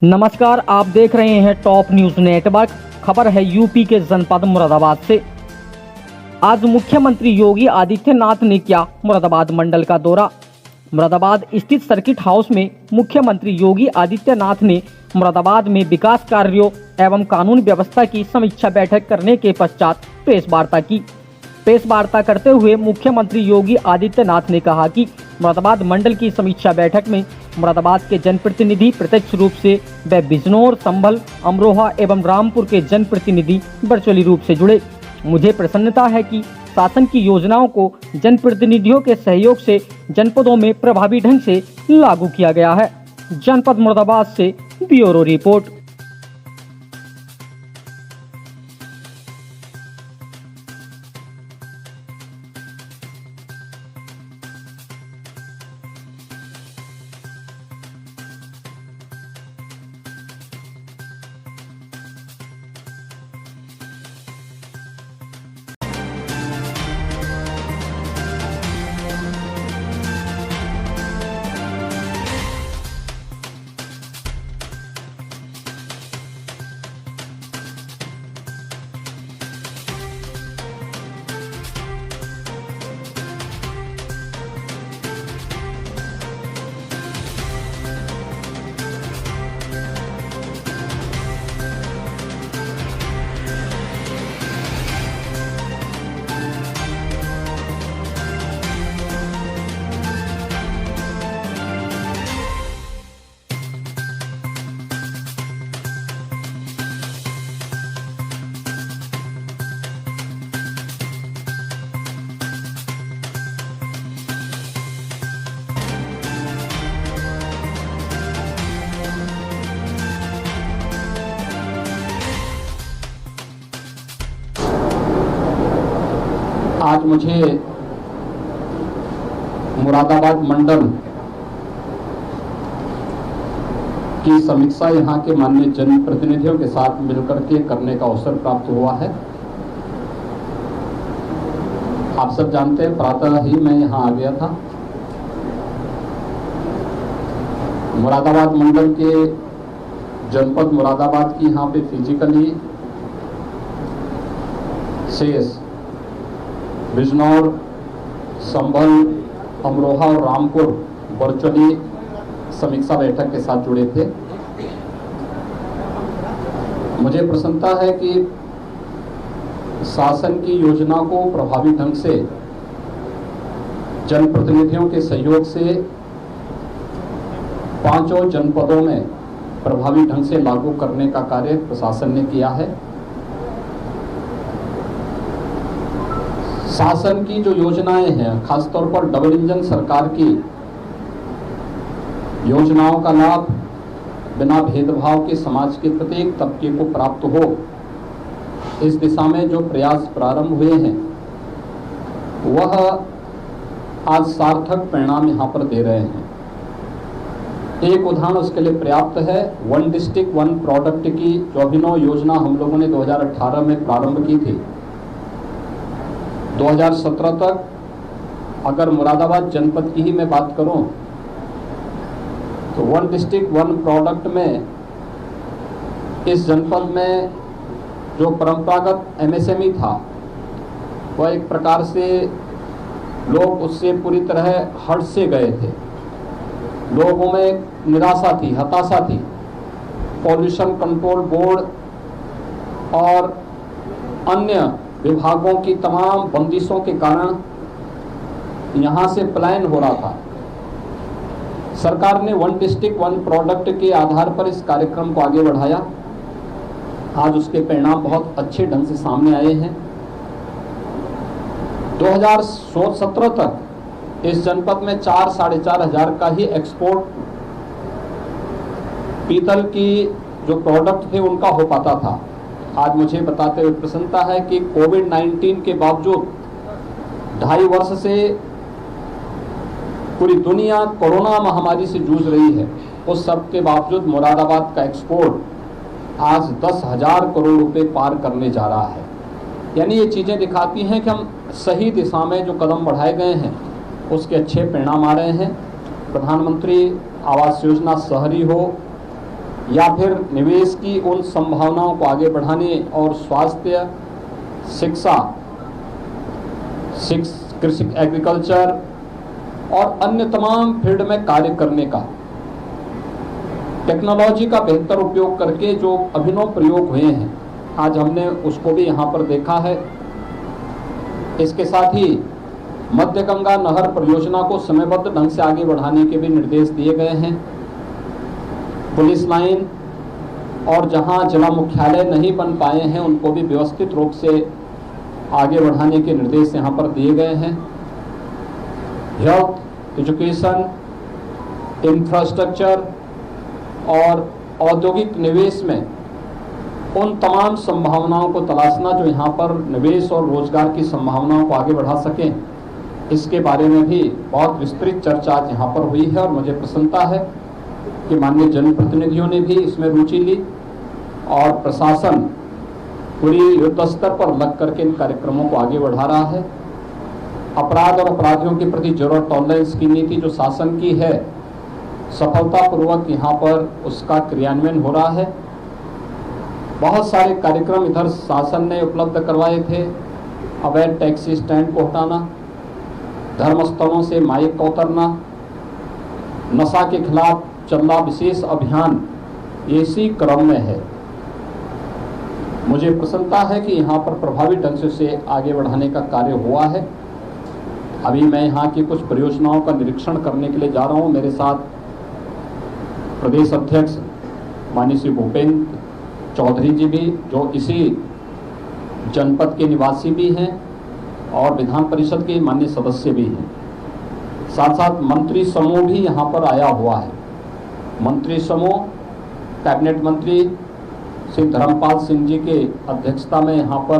नमस्कार, आप देख रहे हैं टॉप न्यूज नेटवर्क। खबर है यूपी के जनपद मुरादाबाद से। आज मुख्यमंत्री योगी आदित्यनाथ ने किया मुरादाबाद मंडल का दौरा। मुरादाबाद स्थित सर्किट हाउस में मुख्यमंत्री योगी आदित्यनाथ ने मुरादाबाद में विकास कार्यों एवं कानून व्यवस्था की समीक्षा बैठक करने के पश्चात प्रेस वार्ता की। प्रेस वार्ता करते हुए मुख्यमंत्री योगी आदित्यनाथ ने कहा कि मुरादाबाद मंडल की समीक्षा बैठक में मुरादाबाद के जनप्रतिनिधि प्रत्यक्ष रूप से व बिजनौर, संभल, अमरोहा एवं रामपुर के जनप्रतिनिधि वर्चुअली रूप से जुड़े। मुझे प्रसन्नता है कि शासन की योजनाओं को जनप्रतिनिधियों के सहयोग से जनपदों में प्रभावी ढंग से लागू किया गया है। जनपद मुरादाबाद से ब्यूरो रिपोर्ट। आज मुझे मुरादाबाद मंडल की समीक्षा यहाँ के माननीय जनप्रतिनिधियों के साथ मिलकर के करने का अवसर प्राप्त हुआ है। आप सब जानते हैं, प्रातः ही मैं यहाँ आ गया था। मुरादाबाद मंडल के जनपद मुरादाबाद की यहाँ पे फिजिकली शेष बिजनौर, संभल, अमरोहा और रामपुर वर्चुअली समीक्षा बैठक के साथ जुड़े थे। मुझे प्रसन्नता है कि शासन की योजना को प्रभावी ढंग से जनप्रतिनिधियों के सहयोग से पांचों जनपदों में प्रभावी ढंग से लागू करने का कार्य प्रशासन ने किया है। शासन की जो योजनाएं हैं, खासतौर पर डबल इंजन सरकार की योजनाओं का लाभ बिना भेदभाव के समाज के प्रत्येक तबके को प्राप्त हो, इस दिशा में जो प्रयास प्रारंभ हुए हैं वह आज सार्थक परिणाम यहाँ पर दे रहे हैं। एक उदाहरण उसके लिए पर्याप्त है। वन डिस्ट्रिक्ट वन प्रोडक्ट की जो अभिनव योजना हम लोगों ने 2018 में प्रारंभ की थी, 2017 तक अगर मुरादाबाद जनपद की ही मैं बात करूं तो वन डिस्ट्रिक्ट वन प्रोडक्ट में इस जनपद में जो परंपरागत एमएसएमई था वह एक प्रकार से लोग उससे पूरी तरह हट से गए थे। लोगों में निराशा थी, हताशा थी। पॉल्यूशन कंट्रोल बोर्ड और अन्य विभागों की तमाम बंदिशों के कारण यहाँ से पलायन हो रहा था। सरकार ने वन डिस्ट्रिक्ट वन प्रोडक्ट के आधार पर इस कार्यक्रम को आगे बढ़ाया। आज उसके परिणाम बहुत अच्छे ढंग से सामने आए हैं। 2017 तक इस जनपद में 4-4.5 हजार का ही एक्सपोर्ट पीतल की जो प्रोडक्ट थे उनका हो पाता था। आज मुझे बताते हुए प्रसन्नता है कि कोविड-19 के बावजूद 2.5 वर्ष से पूरी दुनिया कोरोना महामारी से जूझ रही है, उस सब के बावजूद मुरादाबाद का एक्सपोर्ट आज 10,000 करोड़ रुपए पार करने जा रहा है। यानी ये चीज़ें दिखाती हैं कि हम सही दिशा में जो कदम बढ़ाए गए हैं उसके अच्छे परिणाम आ रहे हैं। प्रधानमंत्री आवास योजना शहरी हो या फिर निवेश की उन संभावनाओं को आगे बढ़ाने और स्वास्थ्य, शिक्षा, कृषि, एग्रीकल्चर और अन्य तमाम फील्ड में कार्य करने का, टेक्नोलॉजी का बेहतर उपयोग करके जो अभिनव प्रयोग हुए हैं, आज हमने उसको भी यहाँ पर देखा है। इसके साथ ही मध्य गंगा नहर परियोजना को समयबद्ध ढंग से आगे बढ़ाने के भी निर्देश दिए गए हैं। पुलिस लाइन और जहां जिला मुख्यालय नहीं बन पाए हैं उनको भी व्यवस्थित रूप से आगे बढ़ाने के निर्देश यहां पर दिए गए हैं। हेल्थ, एजुकेशन, इंफ्रास्ट्रक्चर और औद्योगिक निवेश में उन तमाम संभावनाओं को तलाशना जो यहाँ पर निवेश और रोजगार की संभावनाओं को आगे बढ़ा सकें, इसके बारे में भी बहुत विस्तृत चर्चा आज यहाँ पर हुई है। और मुझे प्रसन्नता है कि माननीय जनप्रतिनिधियों ने भी इसमें रुचि ली और प्रशासन पूरी युद्ध स्तर पर लग करके इन कार्यक्रमों को आगे बढ़ा रहा है। अपराध और अपराधियों के प्रति जीरो टॉलरेंस की नीति जो शासन की है, सफलतापूर्वक यहाँ पर उसका क्रियान्वयन हो रहा है। बहुत सारे कार्यक्रम इधर शासन ने उपलब्ध करवाए थे। अवैध टैक्सी स्टैंड को हटाना, धर्मस्थलों से माइक का उतरना, नशा के खिलाफ चल रहा विशेष अभियान ये इसी क्रम में है। मुझे प्रसन्नता है कि यहाँ पर प्रभावी ढंग से उसे आगे बढ़ाने का कार्य हुआ है। अभी मैं यहाँ की कुछ परियोजनाओं का निरीक्षण करने के लिए जा रहा हूँ। मेरे साथ प्रदेश अध्यक्ष माननीय श्री भूपेंद्र चौधरी जी भी, जो इसी जनपद के निवासी भी हैं और विधान परिषद के माननीय सदस्य भी हैं। साथ साथ मंत्री समूह भी यहाँ पर आया हुआ है। मंत्री समूह कैबिनेट मंत्री श्री धर्मपाल सिंह जी के अध्यक्षता में यहाँ पर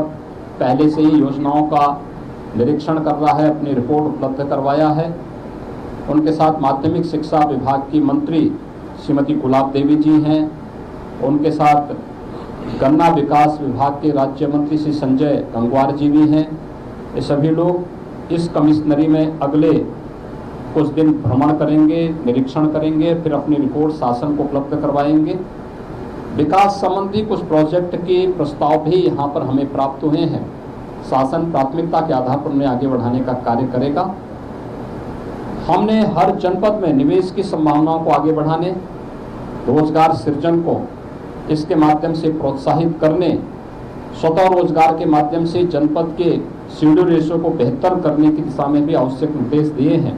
पहले से ही योजनाओं का निरीक्षण कर रहा है, अपनी रिपोर्ट उपलब्ध करवाया है। उनके साथ माध्यमिक शिक्षा विभाग की मंत्री श्रीमती गुलाब देवी जी हैं। उनके साथ गन्ना विकास विभाग के राज्य मंत्री श्री संजय गंगवार जी भी हैं। ये सभी लोग इस कमिश्नरी में अगले कुछ दिन भ्रमण करेंगे, निरीक्षण करेंगे, फिर अपनी रिपोर्ट शासन को उपलब्ध करवाएंगे। विकास संबंधी कुछ प्रोजेक्ट के प्रस्ताव भी यहाँ पर हमें प्राप्त हुए हैं। शासन प्राथमिकता के आधार पर उन्हें आगे बढ़ाने का कार्य करेगा। हमने हर जनपद में निवेश की संभावनाओं को आगे बढ़ाने, रोजगार सृजन को इसके माध्यम से प्रोत्साहित करने, स्वतः रोजगार के माध्यम से जनपद के शेड्यूल रेशो को बेहतर करने की दिशा में भी आवश्यक निर्देश दिए हैं।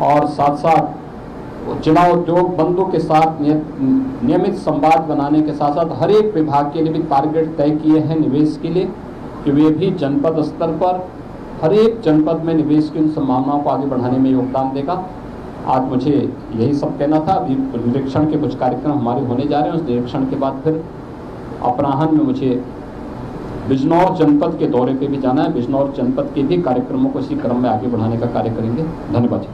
और साथ साथ जिला उद्योग बंधु के साथ नियमित संवाद बनाने के साथ साथ हर एक विभाग के लिए भी टारगेट तय किए हैं निवेश के लिए, कि वे भी जनपद स्तर पर हर एक जनपद में निवेश की उन संभावनाओं को आगे बढ़ाने में योगदान देगा। आज मुझे यही सब कहना था। अभी निरीक्षण के कुछ कार्यक्रम हमारे होने जा रहे हैं। उस निरीक्षण के बाद फिर अपराह्न में मुझे बिजनौर जनपद के दौरे पे भी जाना है। बिजनौर जनपद के भी कार्यक्रमों को इसी क्रम में आगे बढ़ाने का कार्य करेंगे। धन्यवाद।